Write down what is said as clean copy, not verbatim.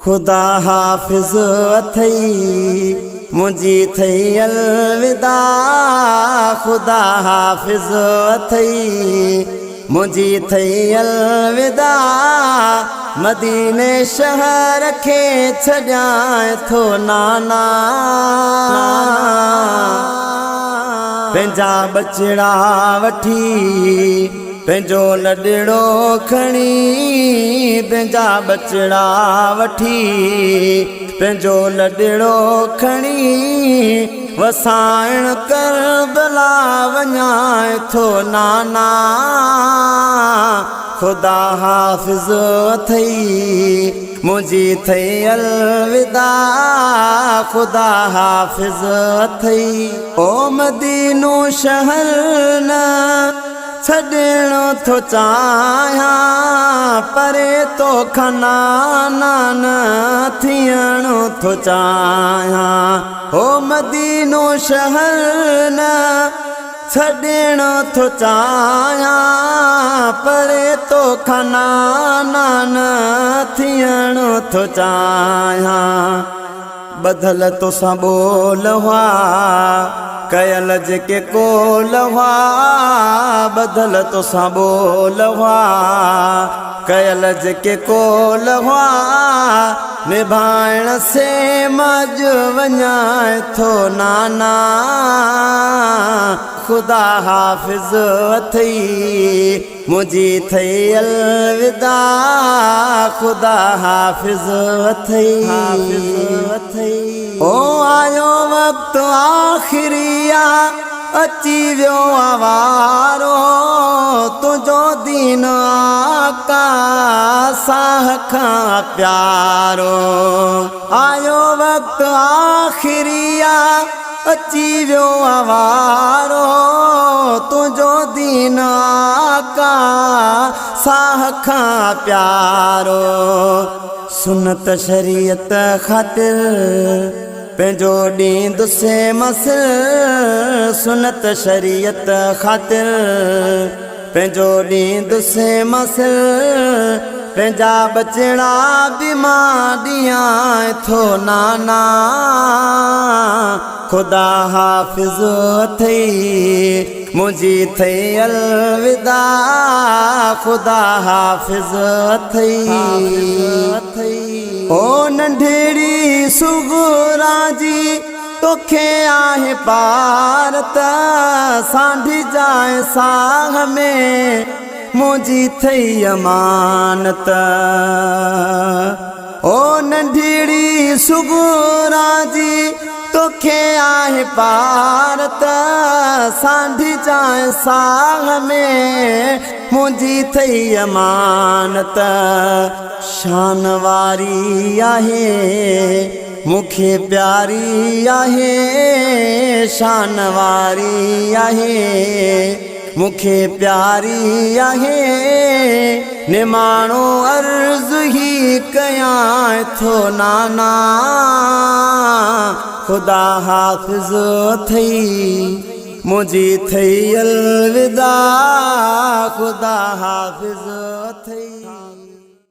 खुदा हाफिज़ अथई मुझी थई अलविदा। खुदा हाफिज़ अथई मुझी थई अलविदा। मदीने शहर के छॾाए थो नाना। पंहिंजा बचड़ा वठी पंहिंजो लॾड़ो खणी। पंहिंजा बचड़ा वठी पंहिंजो लॾड़ो खणी। वसाइण करबला वञाए थो नाना। खुदा हाफिज़ अथई मुझी थई अलविदा। खुदा हाफिज़ अथई ओ मदीनो शहर न छॾणो थो चाहियां। परे तो खनाना न थियणो थो चाहियां। ओ मदीनो शहर न छॾणो थो चाहियां। परे तो खनाना न थियणो थो चाहियां। बदल तोसां बोल हुआ कयल जेके कोल हुआ। बदल तोसां बोल हुआ कयल जेके कोल हुआ। निभाइण से मज वञाए थो नाना। खुदा हाफिज़ अथई मुझी थई अलविदा। खुदा हाफिज़ अथई ओ आयो वक्त आखिरिया अची वियो आवारो। तुझो दीन आका साह खां प्यारो। आयो वक्त आखिरिया अची वियो आवारो। तुझो दीन आका साह खां प्यारो। सुन्नत शरीयत खातिर पंहिंजो ॾींदुसे मस। सुन्नत शरीयत खातिर पंहिंजो ॾींदुसे मस। पंहिंजा बचड़ा बि मां ॾियां थो नाना। खुदा हाफिज़ अथई मुझी थई अलविदा। खुदा हाफिज़ अथई ओ नंढड़ी सुगुरा जी तोखे आहे पार त सांढी जाए साह में मुझी थई अमानत। ओ नंढड़ी सुगुरा जी तोखे आहे पार त सांढी जाए साह में मुझी थई अमानत। शान वारी आहे मूंखे प्यारी आहे। शान वारी आहे मूंखे प्यारी आहे। निमाणो अर्ज़ ही कयां थो नाना। खुदा हाफिज़ अथई मुझी थई अलविदा। खुदा हाफिज़ अथई।